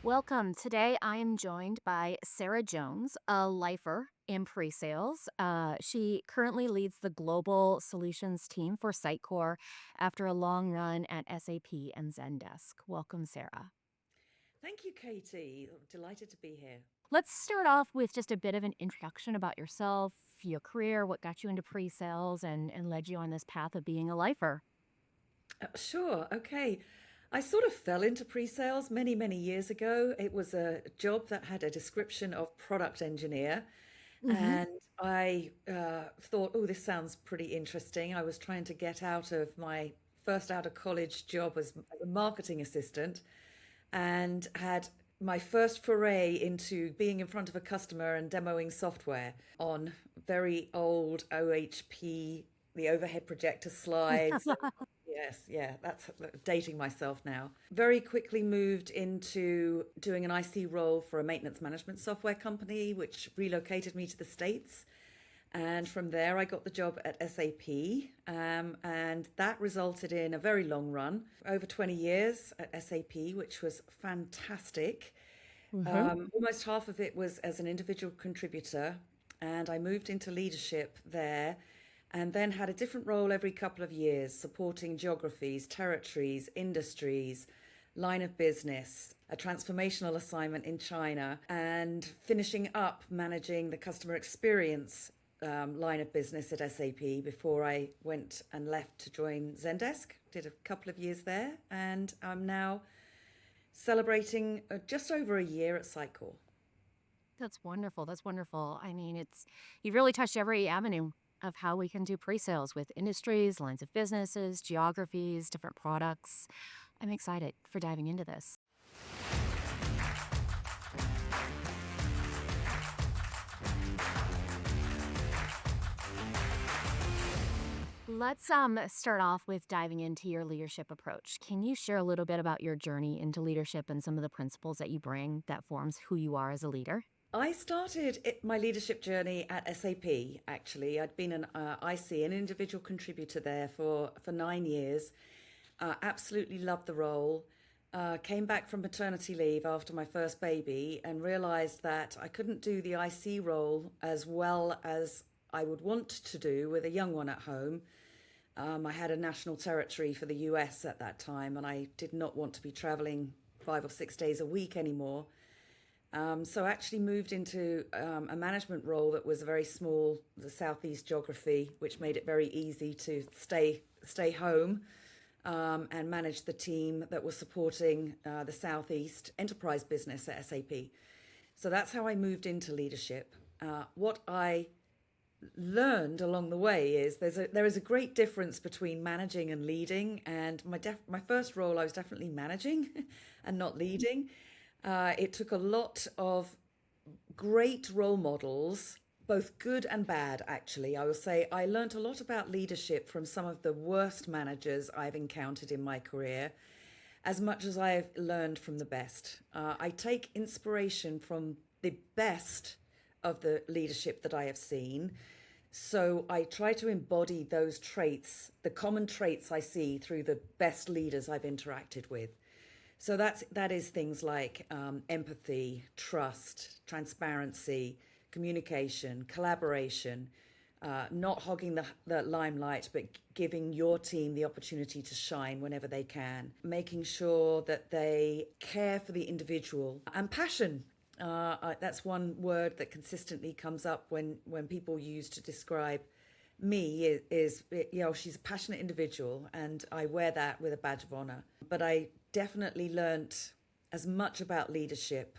Welcome. Today I am joined by Sarah Jones, a lifer in pre-sales. She currently leads the global solutions team for Sitecore after a long run at SAP and Zendesk. Welcome, Sarah. Thank you, Katie. Delighted to be here. Let's start off with just a bit of an introduction about yourself, your career, what got you into pre-sales and led you on this path of being a lifer. Sure. Okay. I sort of fell into pre-sales many, many years ago. It was a job that had a description of product engineer. Hmm. And I thought, oh, this sounds pretty interesting. I was trying to get out of my first out of college job as a marketing assistant and had my first foray into being in front of a customer and demoing software on very old OHP, the overhead projector slides. Yes, yeah, that's dating myself now. Very quickly moved into doing an IC role for a maintenance management software company, which relocated me to the States. And from there, I got the job at SAP. And that resulted in a very long run, over 20 years at SAP, which was fantastic. Hmm. Almost half of it was as an individual contributor, and I moved into leadership there and then had a different role every couple of years, supporting geographies, territories, industries, line of business, a transformational assignment in China, and finishing up managing the customer experience line of business at SAP before I went and left to join Zendesk. Did a couple of years there, and I'm now celebrating just over a year at Sitecore. That's wonderful. That's wonderful. I mean, you've really touched every avenue of how we can do pre-sales with industries, lines of businesses, geographies, different products. I'm excited for diving into this. Let's start off with diving into your leadership approach. Can you share a little bit about your journey into leadership and some of the principles that you bring that forms who you are as a leader? I started my leadership journey at SAP, actually. I'd been an IC, an individual contributor there for 9 years. Absolutely loved the role. Came back from maternity leave after my first baby and realized that I couldn't do the IC role as well as I would want to do with a young one at home. I had a national territory for the US at that time, and I did not want to be traveling 5 or 6 days a week anymore. So I actually moved into a management role that was very small, the southeast geography, which made it very easy to stay home and manage the team that was supporting the southeast enterprise business at SAP. So that's how I moved into leadership. What I learned along the way is there is a great difference between managing and leading. And my first role, I was definitely managing and not leading. It took a lot of great role models, both good and bad, actually. I will say I learned a lot about leadership from some of the worst managers I've encountered in my career, as much as I've learned from the best. I take inspiration from the best of the leadership that I have seen. So I try to embody those traits, the common traits I see through the best leaders I've interacted with. So that is things like empathy, trust, transparency, communication, collaboration, not hogging the limelight, but giving your team the opportunity to shine whenever they can, making sure that they care for the individual, and passion. That's one word that consistently comes up when people use to describe me is, she's a passionate individual, and I wear that with a badge of honor. But I definitely learnt as much about leadership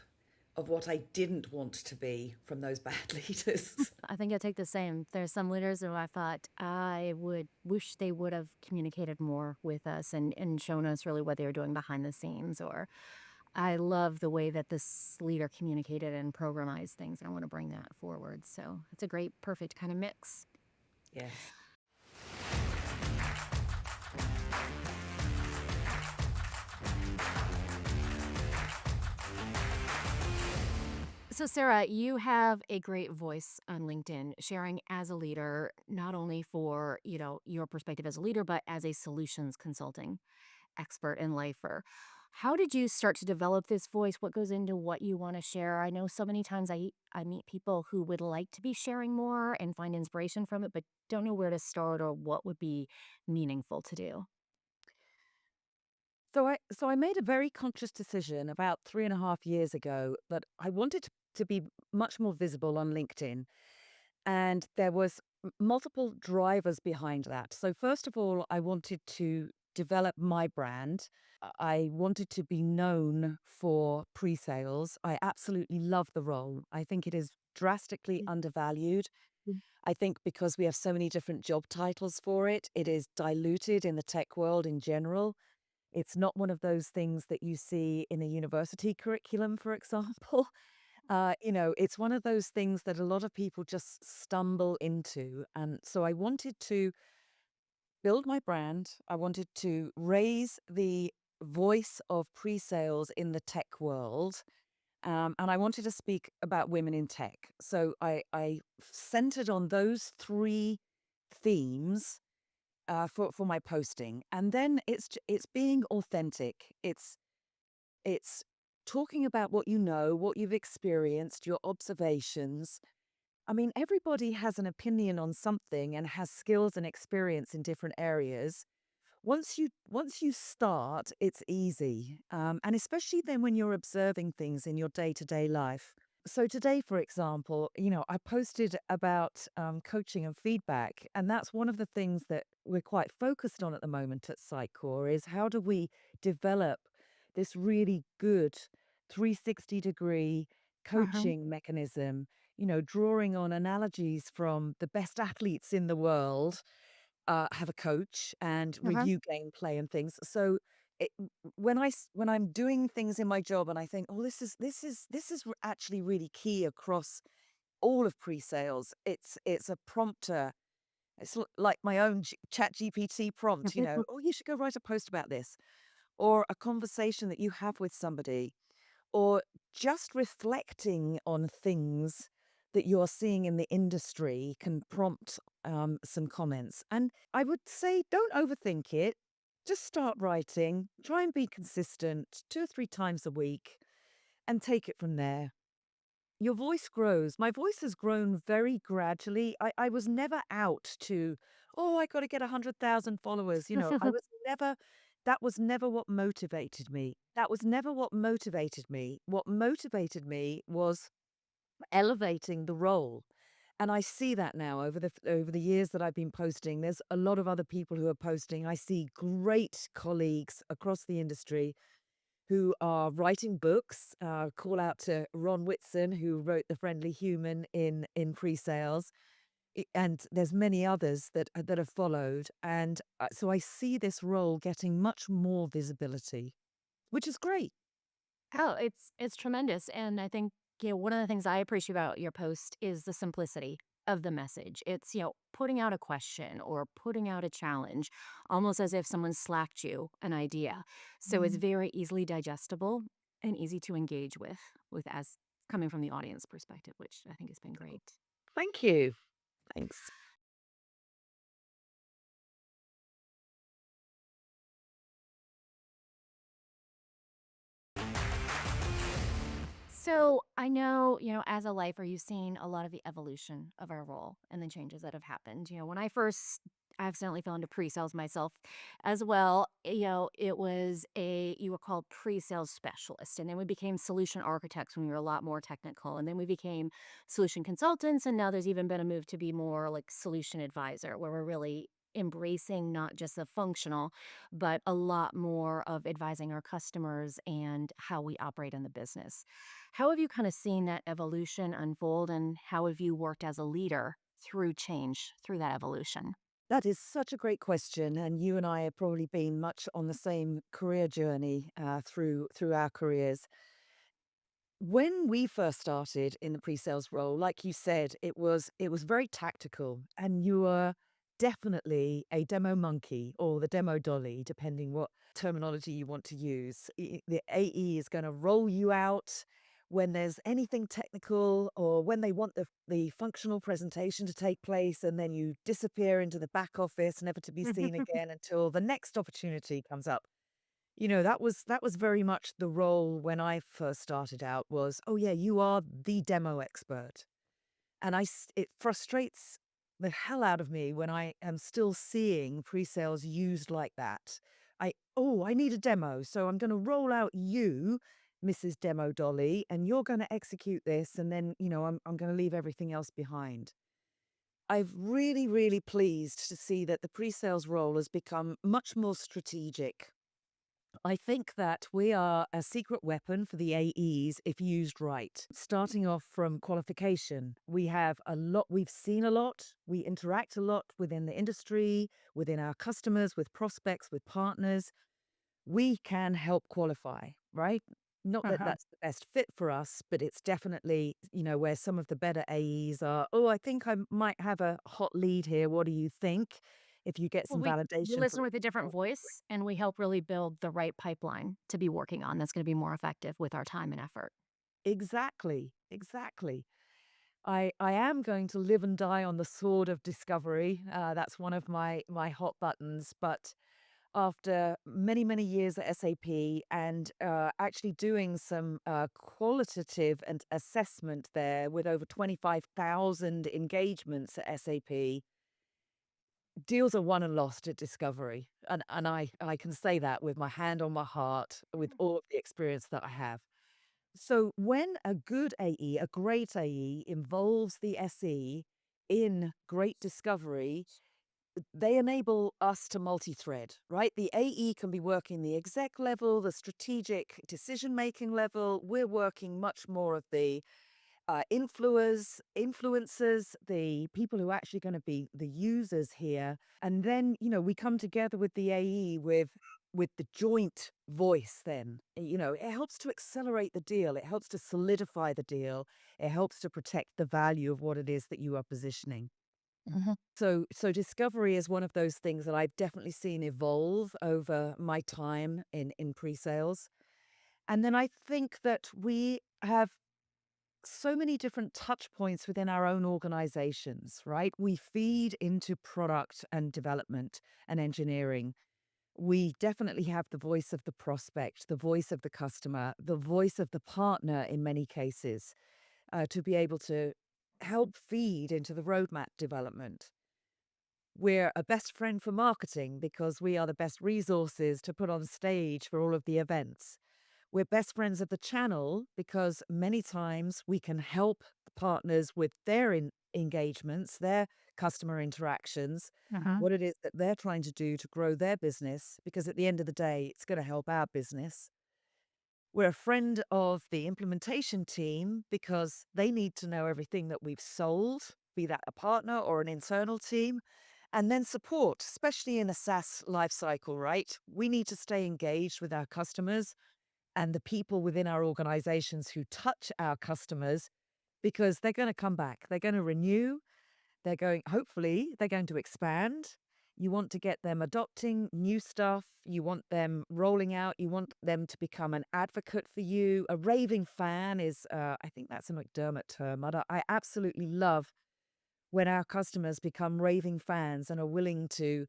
of what I didn't want to be from those bad leaders. I think I take the same. There's some leaders who I thought I would wish they would have communicated more with us and shown us really what they were doing behind the scenes. Or I love the way that this leader communicated and programized things. And I want to bring that forward. So it's a great, perfect kind of mix. Yes. So, Sarah, you have a great voice on LinkedIn, sharing as a leader, not only for, your perspective as a leader, but as a solutions consulting expert and lifer. How did you start to develop this voice? What goes into what you want to share? I know so many times I meet people who would like to be sharing more and find inspiration from it, but don't know where to start or what would be meaningful to do. So I made a very conscious decision about 3.5 years ago that I wanted to be much more visible on LinkedIn. And there was multiple drivers behind that. So first of all, I wanted to develop my brand. I wanted to be known for pre-sales. I absolutely love the role. I think it is drastically undervalued. I think because we have so many different job titles for it, it is diluted in the tech world in general. It's not one of those things that you see in a university curriculum, for example. It's one of those things that a lot of people just stumble into. And so I wanted to build my brand. I wanted to raise the voice of pre sales in the tech world. And I wanted to speak about women in tech. So I centered on those three themes for my posting. And then it's being authentic. It's talking about what you know, what you've experienced, your observations. I mean, everybody has an opinion on something and has skills and experience in different areas. Once you start, it's easy, and especially then when you're observing things in your day-to-day life. So today, for example, I posted about coaching and feedback, and that's one of the things that we're quite focused on at the moment at Sitecore is how do we develop this really good 360-degree Uh-huh. coaching mechanism, drawing on analogies from the best athletes in the world have a coach and Uh-huh. review gameplay and things. So when I'm doing things in my job and I think, oh, actually really key across all of pre-sales. It's a prompter. It's like my own Chat GPT prompt. Oh, you should go write a post about this, or a conversation that you have with somebody, or just reflecting on things that you're seeing in the industry can prompt some comments. And I would say don't overthink it. Just start writing, try and be consistent 2 or 3 times a week, and take it from there. Your voice grows. My voice has grown very gradually. I was never out to, oh, I got to get 100,000 followers. That was never what motivated me. That was never what motivated me. What motivated me was elevating the role. And I see that now over the years that I've been posting. There's a lot of other people who are posting. I see great colleagues across the industry who are writing books. Call out to Ron Whitson, who wrote The Friendly Human in pre-sales, and there's many others that have followed. And so I see this role getting much more visibility, which is great. Oh, it's tremendous, and I think, one of the things I appreciate about your post is the simplicity of the message. It's, putting out a question or putting out a challenge, almost as if someone slacked you an idea. So it's Mm. very easily digestible and easy to engage with as coming from the audience perspective, which I think has been great. Thank you. Thanks. So I know, as a lifer, you've seen a lot of the evolution of our role and the changes that have happened. When I first accidentally fell into pre-sales myself as well, it was you were called pre-sales specialist. And then we became solution architects when we were a lot more technical. And then we became solution consultants. And now there's even been a move to be more like solution advisor, where we're really embracing not just the functional, but a lot more of advising our customers and how we operate in the business. How have you kind of seen that evolution unfold, and how have you worked as a leader through change, through that evolution? That is such a great question, and you and I have probably been much on the same career journey through our careers. When we first started in the pre-sales role, like you said, it was very tactical, and you were definitely a demo monkey or the demo dolly, depending what terminology you want to use. The AE is going to roll you out when there's anything technical or when they want the functional presentation to take place, and then you disappear into the back office, never to be seen again until the next opportunity comes up. That was very much the role when I first started out was, "Oh, yeah, you are the demo expert." And it frustrates the hell out of me when I am still seeing pre-sales used like that. I need a demo, so I'm gonna roll out you, Mrs. Demo Dolly, and you're gonna execute this, and then, I'm gonna leave everything else behind. I've really, really pleased to see that the pre-sales role has become much more strategic. I think that we are a secret weapon for the AEs if used right. Starting off from qualification, we've seen a lot, we interact a lot within the industry, within our customers, with prospects, with partners. We can help qualify, right? Not that Uh-huh. that's the best fit for us, but it's definitely, where some of the better AEs are, oh, I think I might have a hot lead here. What do you think? If you get Well, some we validation from listen with a different voice, and we help really build the right pipeline to be working on that's gonna be more effective with our time and effort. exactly, exactly. I am going to live and die on the sword of discovery. That's one of my hot buttons. But after many, many years at SAP and actually doing some qualitative and assessment there with over 25,000 engagements at SAP, deals are won and lost at discovery. And I can say that with my hand on my heart, with all of the experience that I have. So when a good AE, a great AE, involves the SE in great discovery, they enable us to multi-thread, right? The AE can be working the exec level, the strategic decision-making level. We're working much more of the influencers, the people who are actually going to be the users here. And then, we come together with the AE with the joint voice then. It helps to accelerate the deal. It helps to solidify the deal. It helps to protect the value of what it is that you are positioning. Mhm. So discovery is one of those things that I've definitely seen evolve over my time in pre-sales. And then I think that we have so many different touch points within our own organizations, right? We feed into product and development and engineering. We definitely have the voice of the prospect, the voice of the customer, the voice of the partner in many cases, to be able to help feed into the roadmap development. We're a best friend for marketing because we are the best resources to put on stage for all of the events. We're best friends of the channel because many times we can help the partners with their engagements, their customer interactions, Uh-huh. what it is that they're trying to do to grow their business, because at the end of the day, it's going to help our business. We're a friend of the implementation team because they need to know everything that we've sold, be that a partner or an internal team. And then support, especially in a SaaS lifecycle, right? We need to stay engaged with our customers and the people within our organizations who touch our customers, because they're going to come back. They're going to renew. Hopefully, they're going to expand. You want to get them adopting new stuff. You want them rolling out. You want them to become an advocate for you. A raving fan is, I think that's a McDermott term. I absolutely love when our customers become raving fans and are willing to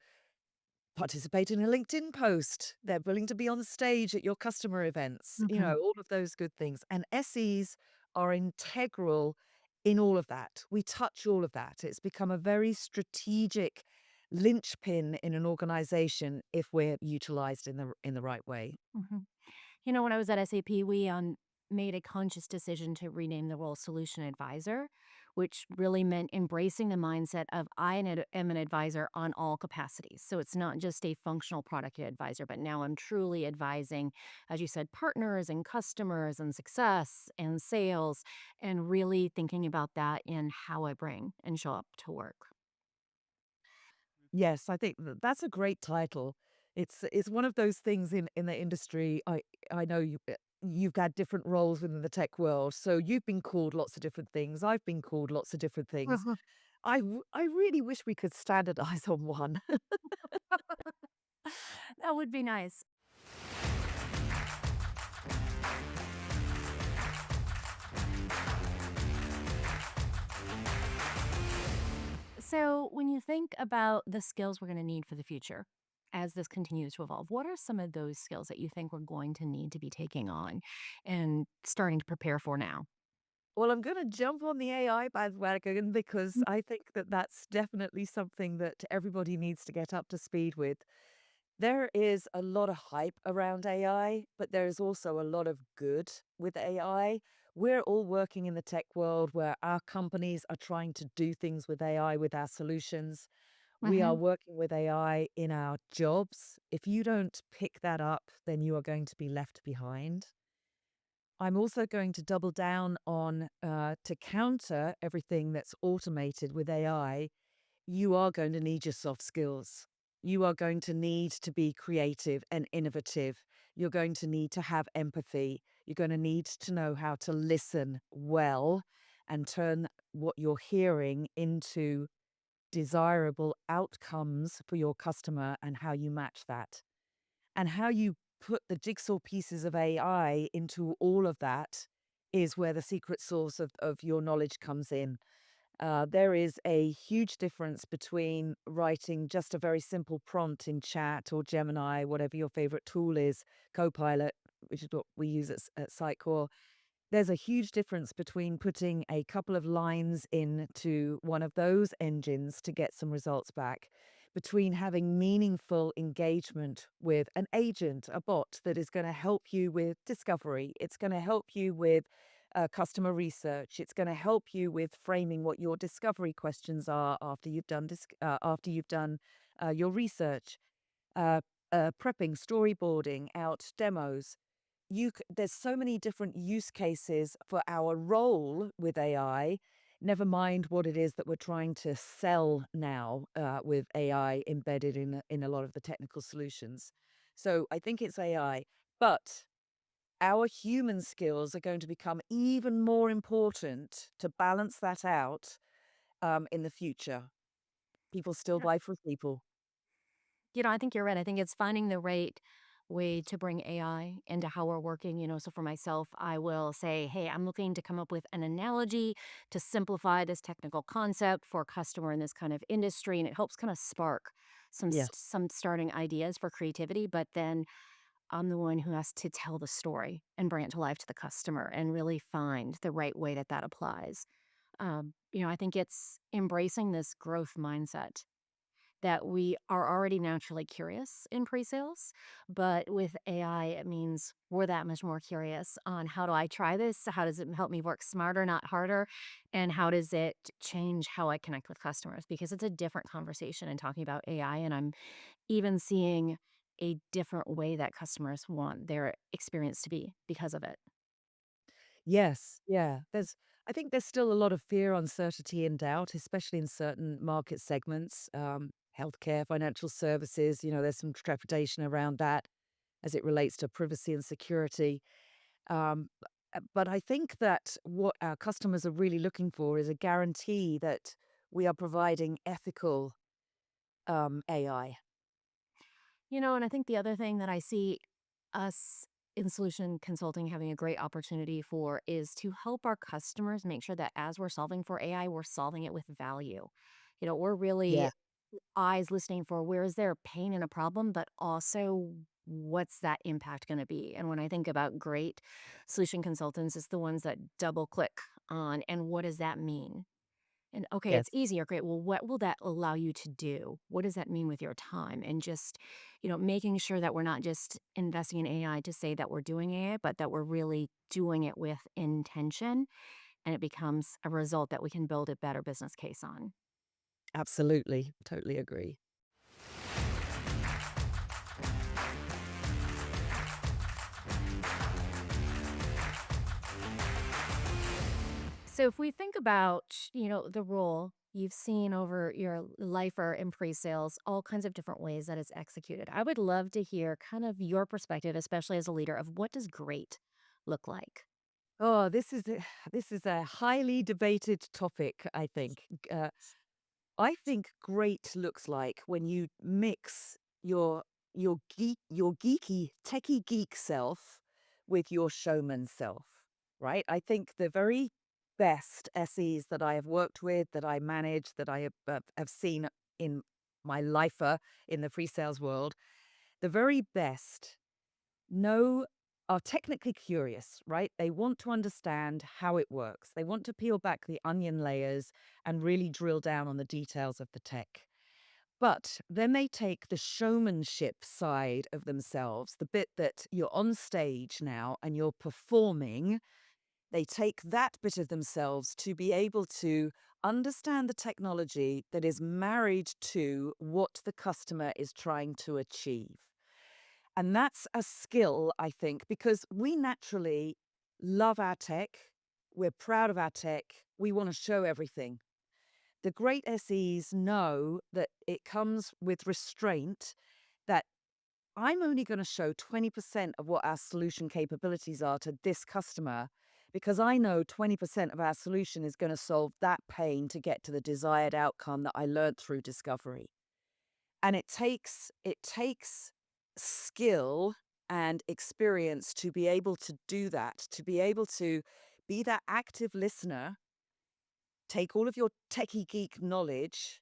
participate in a LinkedIn post. They're willing to be on stage at your customer events, Mhm. all of those good things. And SEs are integral in all of that. We touch all of that. It's become a very strategic linchpin in an organization if we're utilized in the right way. Mhm. When I was at SAP, we made a conscious decision to rename the role solution advisor, which really meant embracing the mindset of am an advisor on all capacities. So it's not just a functional product advisor, but now I'm truly advising, as you said, partners and customers and success and sales, and really thinking about that in how I bring and show up to work. Yes, I think that's a great title. It's one of those things in the industry. I know you've had different roles within the tech world, so you've been called lots of different things. I've been called lots of different things. I really wish we could standardize on one. That would be nice. So, when you think about the skills we're going to need for the future as this continues to evolve, what are some of those skills that you think we're going to need to be taking on and starting to prepare for now? Well, I'm going to jump on the AI bandwagon because I think that that's definitely something that everybody needs to get up to speed with. There is a lot of hype around AI, but there is also a lot of good with AI. We're all working in the tech world where our companies are trying to do things with AI with our solutions. We are Hmm. working with AI in our jobs. If you don't pick that up, then you are going to be left behind. I'm also going to double down on to counter everything that's automated with AI. You are going to need your soft skills. You are going to need to be creative and innovative. You're going to need to have empathy. You're going to need to know how to listen well and turn what you're hearing into desirable outcomes for your customer and how you match that. And how you put the jigsaw pieces of AI into all of that is where the secret source of your knowledge comes in. There is a huge difference between writing just a very simple prompt in chat or Gemini, whatever your favorite tool is, Copilot, which is what we use at Sitecore. There's a huge difference between putting a couple of lines into one of those engines to get some results back, between having meaningful engagement with an agent, a bot that is going to help you with discovery. It's going to help you with customer research. It's going to help you with framing what your discovery questions are after you've done your research, uh, prepping, storyboarding out demos. There's so many different use cases for our role with AI, never mind what it is that we're trying to sell now, with AI embedded in a lot of the technical solutions. So I think it's AI, but our human skills are going to become even more important to balance that out, in the future. People still buy from people. I think you're right. I think it's finding the right way to bring AI into how we're working. So for myself, I will say, hey, I'm looking to come up with an analogy to simplify this technical concept for a customer in this kind of industry. And it helps kind of spark Yeah, some starting ideas for creativity. But then I'm the one who has to tell the story and bring it to life to the customer and really find the right way that that applies. I think it's embracing this growth mindset that we are already naturally curious in pre-sales, but with AI, it means we're that much more curious on how do I try this? How does it help me work smarter, not harder? And how does it change how I connect with customers? Because it's a different conversation in talking about AI, and I'm even seeing a different way that customers want their experience to be because of it. yes, yeah. I think there's still a lot of fear, uncertainty, and doubt, especially in certain market segments, healthcare, financial services. There's some trepidation around that as it relates to privacy and security. Um, but I think that what our customers are really looking for is a guarantee that we are providing ethical AI. And I think the other thing that I see us in solution consulting having a great opportunity for is to help our customers make sure that as we're solving for AI, we're solving it with value. We're really Yeah, eyes listening for where is there pain and a problem, but also what's that impact going to be. And when I think about great solution consultants, it's the ones that double click on and what does that mean? And okay, it's yes, easier. Great. Well, what will that allow you to do? What does that mean with your time? And just, making sure that we're not just investing in AI to say that we're doing AI, but that we're really doing it with intention and it becomes a result that we can build a better business case on. absolutely. Totally agree. So if we think about, the role you've seen over your life or in pre-sales, all kinds of different ways that it's executed. I would love to hear kind of your perspective, especially as a leader, of what does great look like? Oh, this is a highly debated topic, I think. I think great looks like when you mix your geeky techie geek self with your showman self, right? I think the very best SEs that I have worked with, that I manage, that I have seen in my lifer in the pre-sales world, the very best know are technically curious, right? They want to understand how it works. They want to peel back the onion layers and really drill down on the details of the tech. But then they take the showmanship side of themselves, the bit that you're on stage now and you're performing. They take that bit of themselves to be able to understand the technology that is married to what the customer is trying to achieve. And that's a skill, I think, because we naturally love our tech. We're proud of our tech. We want to show everything. The great SEs know that it comes with restraint, that I'm only going to show 20% of what our solution capabilities are to this customer because I know 20% of our solution is going to solve that pain to get to the desired outcome that I learned through discovery. And it takes skill and experience to be able to do that, to be able to be that active listener, take all of your techie geek knowledge,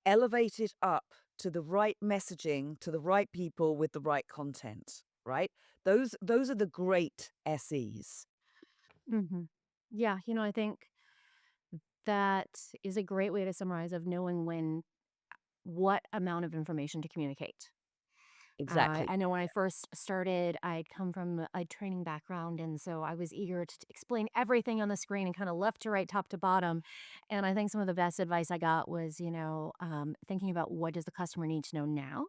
elevate it up to the right messaging, to the right people with the right content, right? Those are the great SEs. Hmm. Yeah, I think that is a great way to summarize of knowing what amount of information to communicate. Exactly. I know when I first started, I'd come from a training background, and so I was eager to explain everything on the screen and kind of left to right, top to bottom. And I think some of the best advice I got was, thinking about what does the customer need to know now.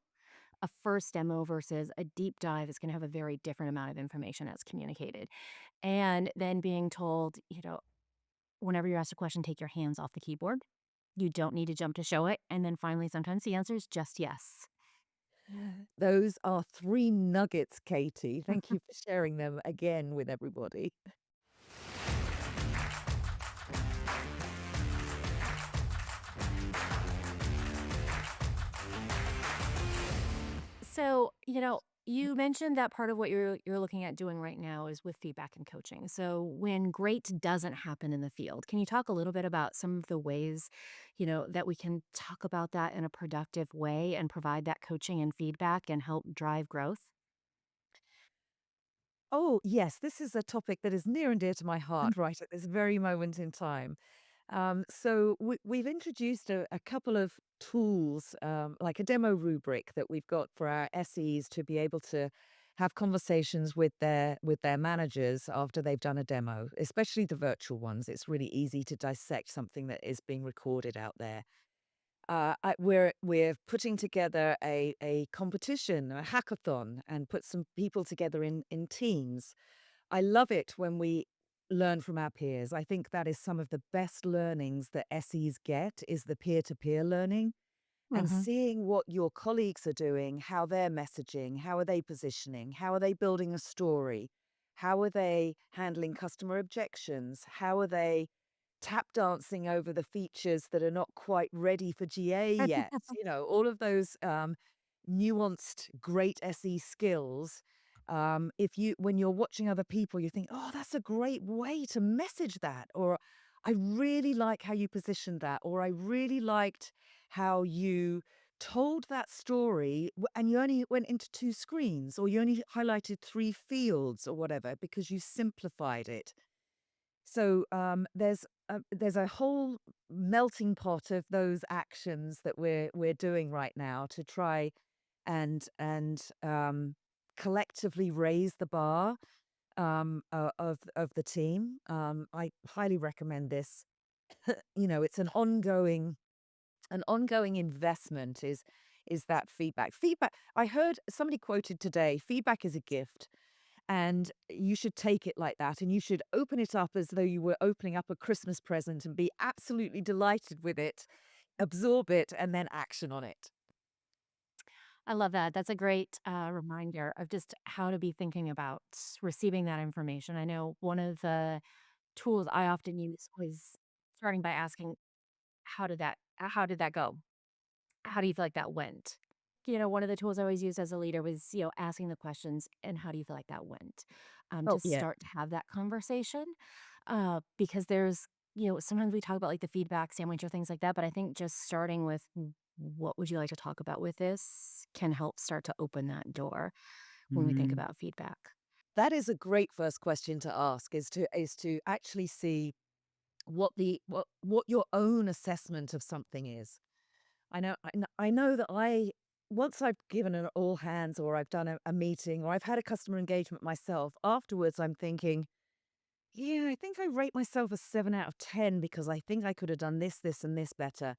A first demo versus a deep dive is going to have a very different amount of information that's communicated. And then being told, whenever you're asked a question, take your hands off the keyboard. You don't need to jump to show it. And then finally, sometimes the answer is just yes. Those are three nuggets, Katie. Thank you for sharing them again with everybody. So, you mentioned that part of what you're looking at doing right now is with feedback and coaching. So, when great doesn't happen in the field, can you talk a little bit about some of the ways, that we can talk about that in a productive way and provide that coaching and feedback and help drive growth? Oh, yes, this is a topic that is near and dear to my heart right at this very moment in time. We've introduced a couple of tools, like a demo rubric that we've got for our SEs to be able to have conversations with their managers after they've done a demo, especially the virtual ones. It's really easy to dissect something that is being recorded out there. We're putting together a competition, a hackathon, and put some people together in teams. I love it when we learn from our peers. I think that is some of the best learnings that SEs get is the peer-to-peer learning and Mhm. seeing what your colleagues are doing, how they're messaging, how are they positioning, how are they building a story, how are they handling customer objections, how are they tap dancing over the features that are not quite ready for GA yet. All of those nuanced, great SE skills. If you, when you're watching other people, you think, oh, that's a great way to message that, or I really like how you positioned that, or I really liked how you told that story and you only went into two screens, or you only highlighted three fields, or whatever, because you simplified it. There's a whole melting pot of those actions that we're doing right now to try and collectively raise the bar of the team. I highly recommend this. It's an ongoing investment is that feedback. Feedback. I heard somebody quoted today, feedback is a gift. And you should take it like that. And you should open it up as though you were opening up a Christmas present and be absolutely delighted with it, absorb it, and then action on it. I love that. That's a great reminder of just how to be thinking about receiving that information. I know one of the tools I often use was starting by asking, how did that go? How do you feel like that went? One of the tools I always use as a leader was, asking the questions, and how do you feel like that went? Oh, To yeah. start to have that conversation, because there's, sometimes we talk about like the feedback sandwich or things like that, but I think just starting with what would you like to talk about with this can help start to open that door when we think Mm. about feedback. That is a great first question to ask, is to actually see what your own assessment of something is. I know that once I've given an all hands or I've done a meeting or I've had a customer engagement myself, afterwards I'm thinking, yeah, I think I rate myself a 7 out of 10 because I think I could have done this, this, and this better.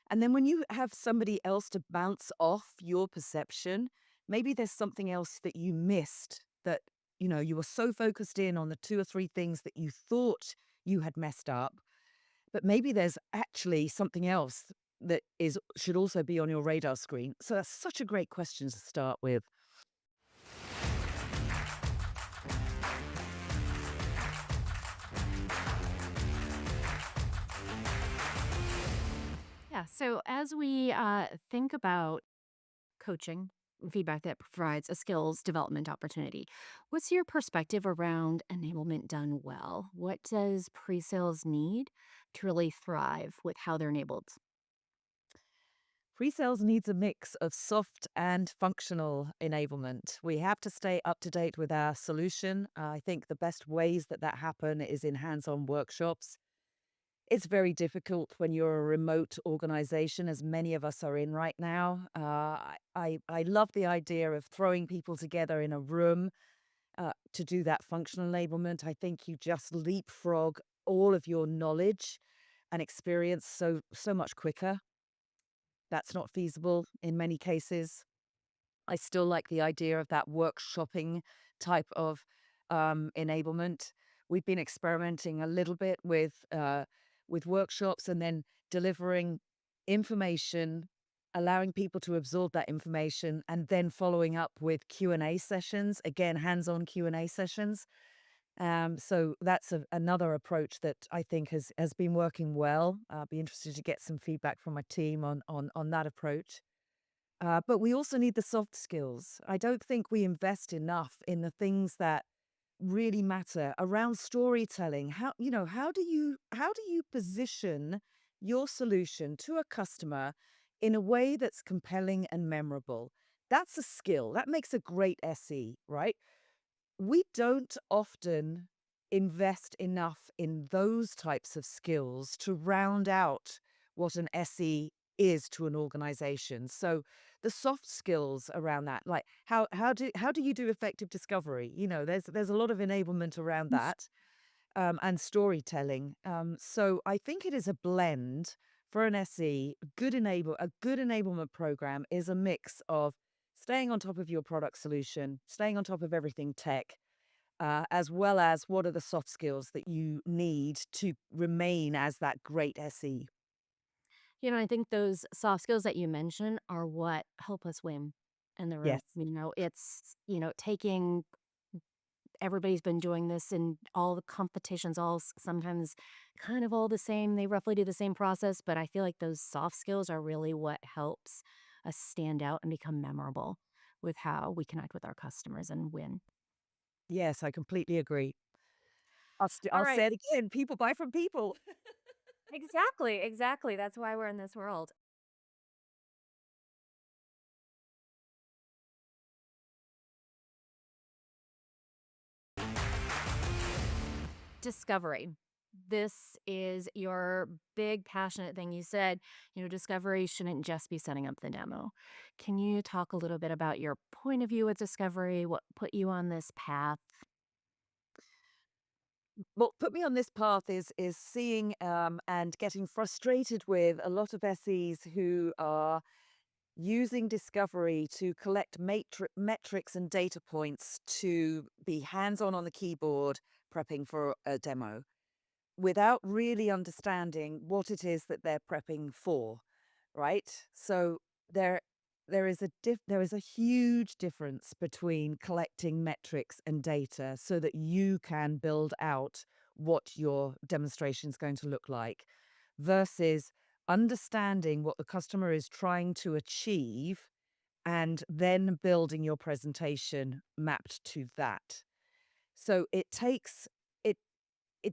And then when you have somebody else to bounce off your perception, maybe there's something else that you missed that, you were so focused in on the two or three things that you thought you had messed up, but maybe there's actually something else that is should also be on your radar screen. So that's such a great question to start with. Yeah. So as we think about coaching and feedback that provides a skills development opportunity, what's your perspective around enablement done well? What does pre sales need to really thrive with how they're enabled? Pre-sales needs a mix of soft and functional enablement. We have to stay up to date with our solution. I think the best ways that happen is in hands-on workshops. It's very difficult when you're a remote organization, as many of us are in right now. I love the idea of throwing people together in a room to do that functional enablement. I think you just leapfrog all of your knowledge and experience so much quicker. That's not feasible in many cases. I still like the idea of that workshopping type of enablement. We've been experimenting a little bit with workshops and then delivering information, allowing people to absorb that information, and then following up with Q&A sessions. Again, hands-on Q&A sessions. So that's another approach that I think has been working well. I'll be interested to get some feedback from my team on that approach. But we also need the soft skills. I don't think we invest enough in the things that really matter around storytelling. How do you position your solution to a customer in a way that's compelling and memorable? That's a skill. That makes a great SE, right? We don't often invest enough in those types of skills to round out what an SE is to an organization. So the soft skills around that, like how do you do effective discovery? There's a lot of enablement around that and storytelling. So I think it is a blend for an SE. A good enablement program is a mix of staying on top of your product solution, staying on top of everything tech, as well as what are the soft skills that you need to remain as that great SE. I think those soft skills that you mentioned are what help us win in the room. Yes. It's, taking everybody's been doing this in all the competitions, sometimes kind of all the same. They roughly do the same process, but I feel like those soft skills are really what helps us stand out and become memorable with how we connect with our customers and win. Yes, I completely agree. All I'll right. say it again. People buy from people. Exactly, exactly. That's why we're in this world. Discovery. This is your big passionate thing. You said, discovery shouldn't just be setting up the demo. Can you talk a little bit about your point of view with discovery? What put you on this path? What put me on this path is seeing and getting frustrated with a lot of SEs who are using discovery to collect metrics and data points to be hands-on the keyboard prepping for a demo without really understanding what it is that they're prepping for, right? So there there is a huge difference between collecting metrics and data so that you can build out what your demonstration is going to look like versus understanding what the customer is trying to achieve and then building your presentation mapped to that. So it takes it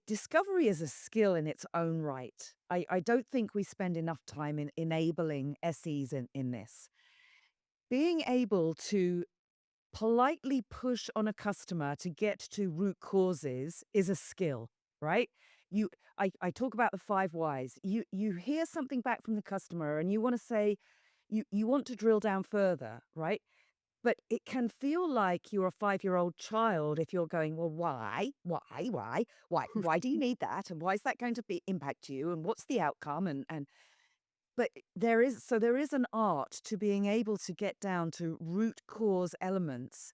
discovery is a skill in its own right. I don't think we spend enough time in enabling SEs in this. Being able to politely push on a customer to get to root causes is a skill, right? You I talk about the 5 whys. You hear something back from the customer and you want to say you want to drill down further, right? But it can feel like you're a 5-year-old child if you're going, well, why? Why do you need that? And why is that going to be impact you? And what's the outcome? And but there is an art to being able to get down to root cause elements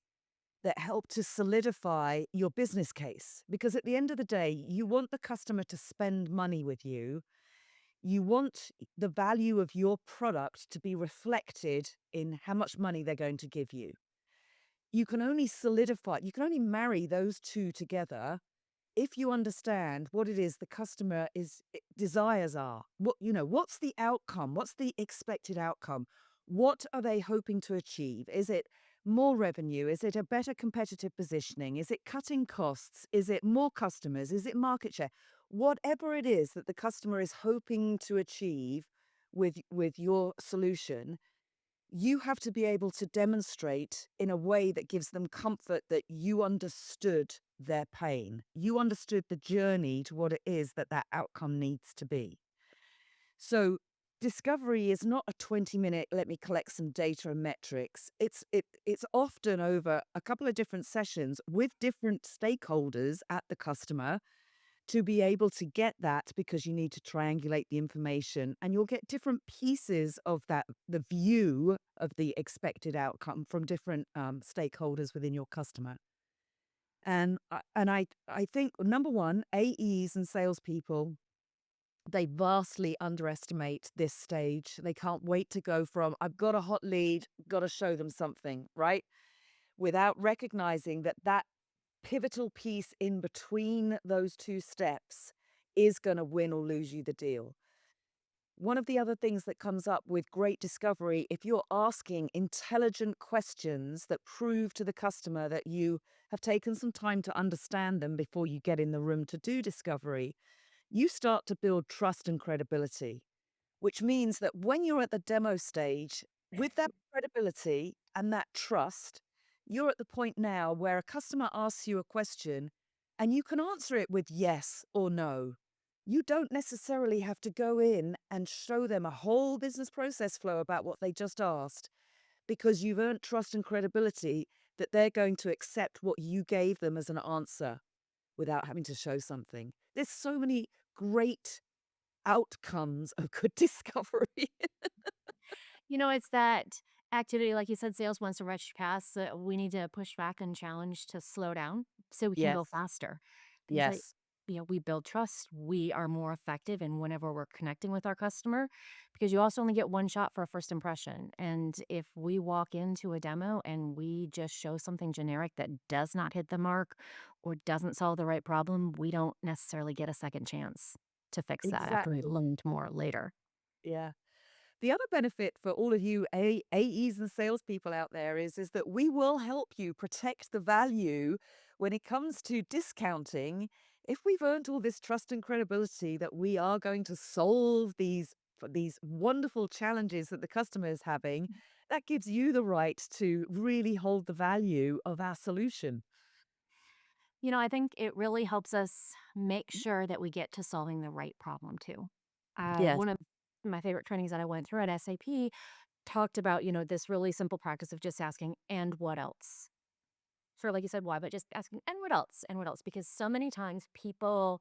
that help to solidify your business case. Because at the end of the day, you want the customer to spend money with you. You want the value of your product to be reflected in how much money they're going to give you. You can only marry those two together if you understand what it is the customer desires are. What's the outcome? What's the expected outcome? What are they hoping to achieve? Is it more revenue? Is it a better competitive positioning? Is it cutting costs? Is it more customers? Is it market share? Whatever it is that the customer is hoping to achieve with your solution, you have to be able to demonstrate in a way that gives them comfort that you understood their pain. You understood the journey to what it is that that outcome needs to be. So discovery is not a 20-minute, let me collect some data and metrics. It's often over a couple of different sessions with different stakeholders at the customer to be able to get that, because you need to triangulate the information and you'll get different pieces of that, the view of the expected outcome from different stakeholders within your customer. And I think, number one, AEs and salespeople, they vastly underestimate this stage. They can't wait to go from, I've got a hot lead, got to show them something, right? Without recognizing that that pivotal piece in between those two steps is going to win or lose you the deal. One of the other things that comes up with great discovery, if you're asking intelligent questions that prove to the customer that you have taken some time to understand them before you get in the room to do discovery, you start to build trust and credibility, which means that when you're at the demo stage, with that credibility and that trust, you're at the point now where a customer asks you a question and you can answer it with yes or no. You don't necessarily have to go in and show them a whole business process flow about what they just asked, because you've earned trust and credibility that they're going to accept what you gave them as an answer without having to show something. There's so many great outcomes of good discovery. It's that activity, like you said, sales wants to rush past. We need to push back and challenge to slow down so we can go Yes. faster. Because, Yes. we build trust. We are more effective in whenever we're connecting with our customer, because you also only get one shot for a first impression. And if we walk into a demo and we just show something generic that does not hit the mark or doesn't solve the right problem, we don't necessarily get a second chance to fix that after we Exactly. learned more later. Yeah. The other benefit for all of you AEs and salespeople out there is that we will help you protect the value when it comes to discounting. If we've earned all this trust and credibility that we are going to solve these wonderful challenges that the customer is having, that gives you the right to really hold the value of our solution. I think it really helps us make sure that we get to solving the right problem too. Yes. One of my favorite trainings that I went through at SAP talked about, this really simple practice of just asking, and what else? Sort of like you said, why, but just asking, and what else? And what else? Because so many times people,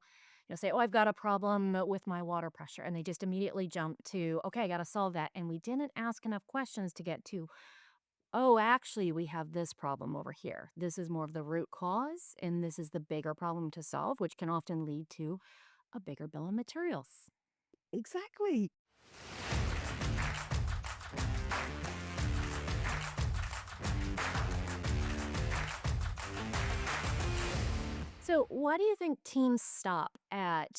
say, oh, I've got a problem with my water pressure. And they just immediately jump to, okay, I got to solve that. And we didn't ask enough questions to get to, oh, actually, we have this problem over here. This is more of the root cause, and this is the bigger problem to solve, which can often lead to a bigger bill of materials. Exactly. So, why do you think teams stop at,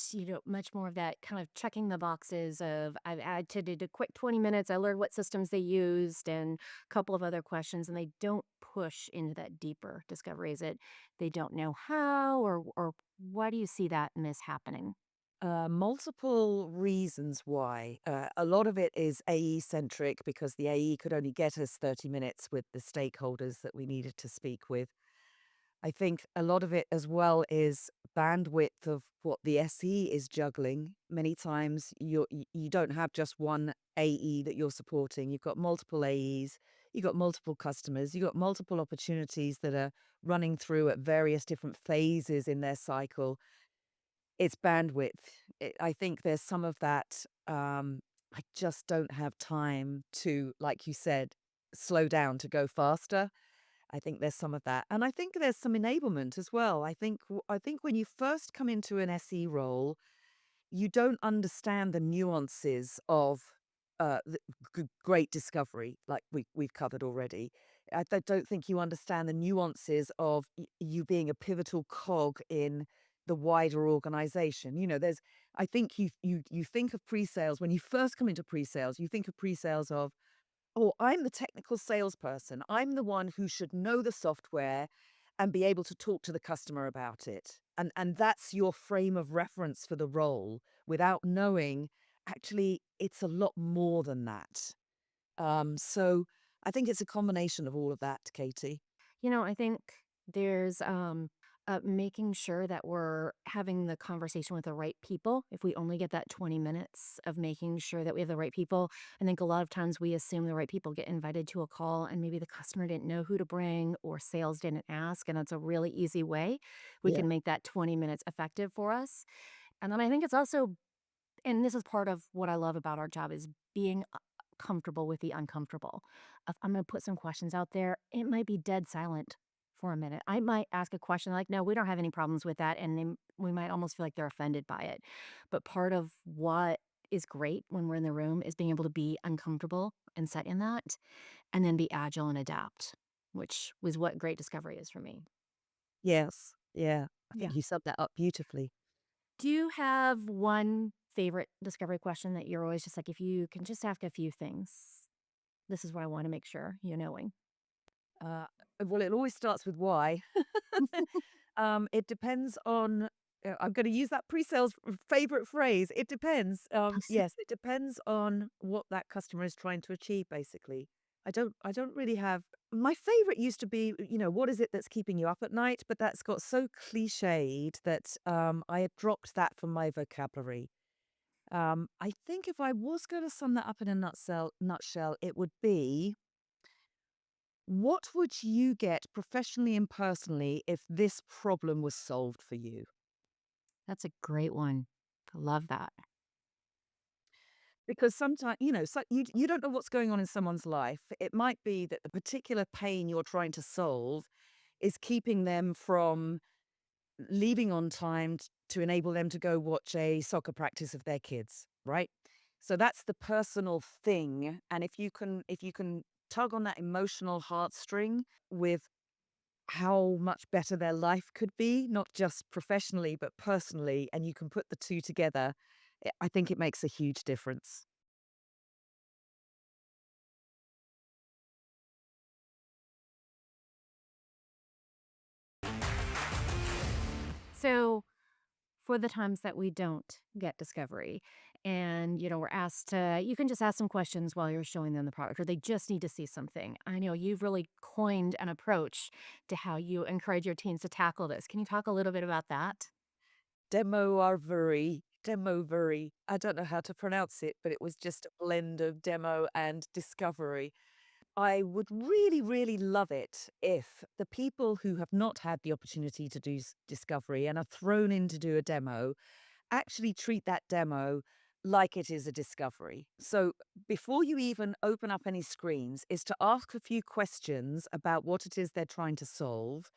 much more of that kind of checking the boxes of I did a quick 20 minutes, I learned what systems they used and a couple of other questions, and they don't push into that deeper discovery? Is it they don't know how, or why do you see that miss happening? Multiple reasons why. A lot of it is AE centric because the AE could only get us 30 minutes with the stakeholders that we needed to speak with. I think a lot of it as well is bandwidth of what the SE is juggling. Many times you don't have just one AE that you're supporting. You've got multiple AEs, you've got multiple customers, you've got multiple opportunities that are running through at various different phases in their cycle. It's bandwidth. I think there's some of that. I just don't have time to, like you said, slow down to go faster. I think there's some of that, and I think there's some enablement as well. I think when you first come into an SE role, you don't understand the nuances of great discovery, like we've covered already. Don't think you understand the nuances of you being a pivotal cog in the wider organization. There's I think you think of pre-sales when you first come into pre-sales, you think of pre-sales of, oh, I'm the technical salesperson. I'm the one who should know the software and be able to talk to the customer about it. And that's your frame of reference for the role without knowing actually it's a lot more than that. So I think it's a combination of all of that, Katie. I think there's making sure that we're having the conversation with the right people. If we only get that 20 minutes of making sure that we have the right people, I think a lot of times we assume the right people get invited to a call and maybe the customer didn't know who to bring or sales didn't ask. And it's a really easy way we Yeah. can make that 20 minutes effective for us. And then I think it's also, and this is part of what I love about our job, is being comfortable with the uncomfortable. If I'm gonna put some questions out there, it might be dead silent for a minute. I might ask a question like, "No, we don't have any problems with that," and then we might almost feel like they're offended by it. But part of what is great when we're in the room is being able to be uncomfortable and set in that, and then be agile and adapt, which was what great discovery is for me. Yes. Yeah. I Yeah. think you summed that up beautifully. Do you have one favorite discovery question that you're always just like, if you can just ask a few things, this is what I want to make sure you're knowing? Uh, well, it always starts with why. It depends on. I'm going to use that pre-sales favorite phrase. It depends. Yes, it depends on what that customer is trying to achieve. Basically, I don't really have. My favorite used to be, what is it that's keeping you up at night? But that's got so cliched that I had dropped that from my vocabulary. I think if I was going to sum that up in a nutshell, it would be what would you get professionally and personally if this problem was solved for you? That's a great one. I love that. Because sometimes, so you don't know what's going on in someone's life. It might be that the particular pain you're trying to solve is keeping them from leaving on time to enable them to go watch a soccer practice of their kids, right? So that's the personal thing. And if you can tug on that emotional heartstring with how much better their life could be, not just professionally, but personally, and you can put the two together, I think it makes a huge difference. So, for the times that we don't get discovery and, we're asked to, you can just ask some questions while you're showing them the product, or they just need to see something. I know you've really coined an approach to how you encourage your teams to tackle this. Can you talk a little bit about that? Demovery. I don't know how to pronounce it, but it was just a blend of demo and discovery. I would really, really love it if the people who have not had the opportunity to do discovery and are thrown in to do a demo actually treat that demo like it is a discovery. So before you even open up any screens, is to ask a few questions about what it is they're trying to solve,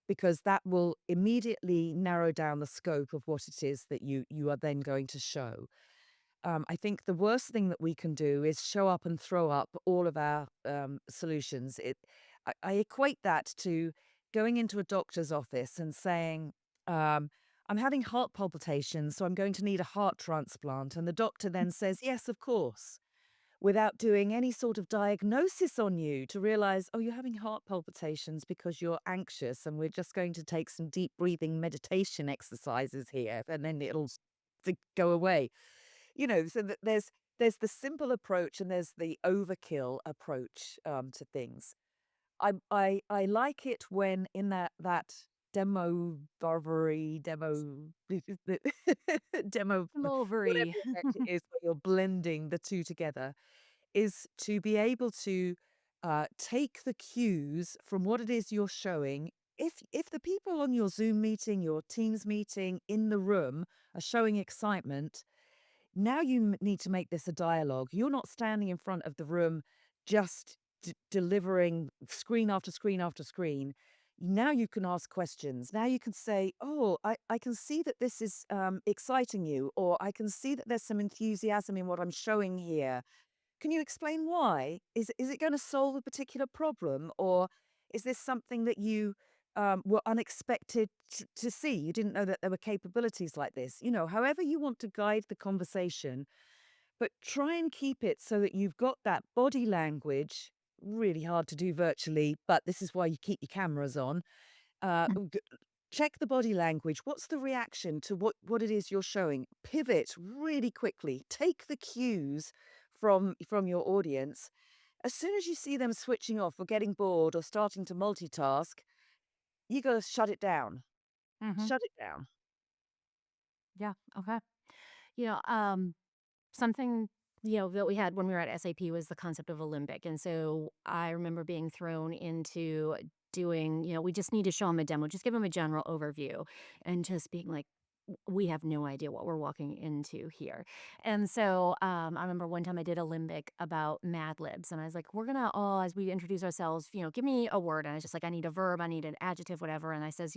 because that will immediately narrow down the scope of what it is that you are then going to show. I think the worst thing that we can do is show up and throw up all of our solutions. I equate that to going into a doctor's office and saying, um, I'm having heart palpitations, so I'm going to need a heart transplant. And the doctor then says, yes, of course, without doing any sort of diagnosis on you to realize, oh, you're having heart palpitations because you're anxious, and we're just going to take some deep breathing meditation exercises here, and then go away. So that there's the simple approach and there's the overkill approach to things. I like it when in that demo barbery, demo whatever Mulberry. effect it is where you're blending the two together, is to be able to take the cues from what it is you're showing. If the people on your Zoom meeting, your Teams meeting in the room are showing excitement, now you need to make this a dialogue. You're not standing in front of the room just delivering screen after screen after screen. Now you can ask questions. Now you can say, oh, I can see that this is exciting you, or I can see that there's some enthusiasm in what I'm showing here. Can you explain why? Is it going to solve a particular problem, or is this something that you were unexpected to see? You didn't know that there were capabilities like this. However you want to guide the conversation, but try and keep it so that you've got that body language. Really hard to do virtually, but this is why you keep your cameras on. Uh, g- Check the body language. What's the reaction to what it is you're showing? Pivot really quickly. Take the cues from your audience. As soon as you see them switching off or getting bored or starting to multitask, you got to shut it down. Hmm. Shut it down. Yeah. Okay. You know, something, that we had when we were at SAP was the concept of a limbic. And so I remember being thrown into doing, we just need to show them a demo, just give them a general overview and just being like, we have no idea what we're walking into here. And so I remember one time I did a limbic about Mad Libs, and I was like, we're gonna all, as we introduce ourselves, give me a word. And I was just like, I need a verb, I need an adjective, whatever. And I says,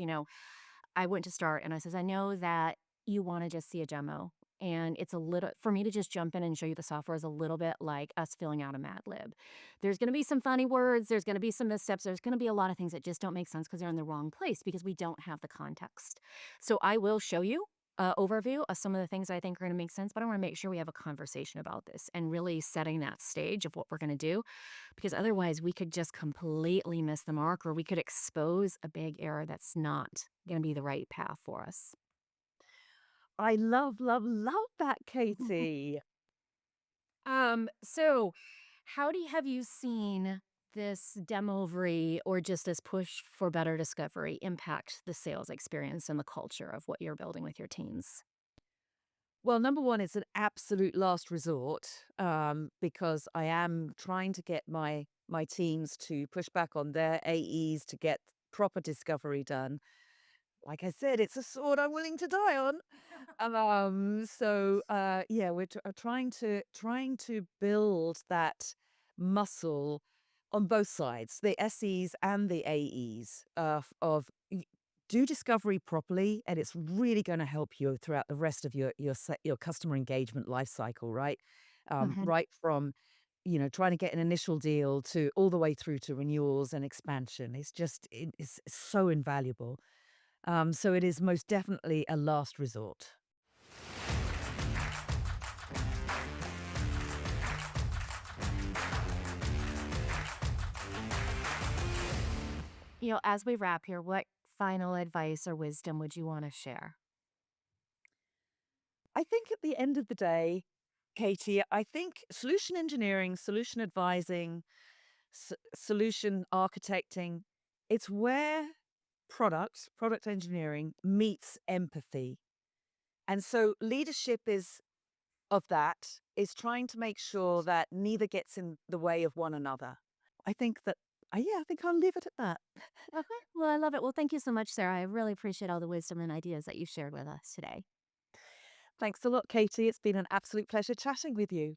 I went to start and I says, I know that you want to just see a demo. And it's a little, for me to just jump in and show you the software is a little bit like us filling out a Mad Lib. There's going to be some funny words. There's going to be some missteps. There's going to be a lot of things that just don't make sense because they're in the wrong place because we don't have the context. So I will show you an overview of some of the things I think are going to make sense, but I want to make sure we have a conversation about this and really setting that stage of what we're going to do, because otherwise we could just completely miss the mark or we could expose a big error that's not going to be the right path for us. I love, love, love that, Katie. So have you seen this demovery or just this push for better discovery impact the sales experience and the culture of what you're building with your teams? Well, number one, it's an absolute last resort because I am trying to get my teams to push back on their AEs to get proper discovery done. Like I said, it's a sword I'm willing to die on. Yeah, we're trying to build that muscle on both sides, the SEs and the AEs, do discovery properly, and it's really going to help you throughout the rest of your customer engagement life cycle, right? Mhm. Right from trying to get an initial deal to all the way through to renewals and expansion. It's so invaluable. So it is most definitely a last resort. As we wrap here, what final advice or wisdom would you want to share? I think at the end of the day, Katie, I think solution engineering, solution advising, solution architecting, it's where product engineering meets empathy. And so leadership is trying to make sure that neither gets in the way of one another. I think that, yeah, I think I'll leave it at that. Okay. Well, I love it. Well, thank you so much, Sarah. I really appreciate all the wisdom and ideas that you shared with us today. Thanks a lot, Katie. It's been an absolute pleasure chatting with you.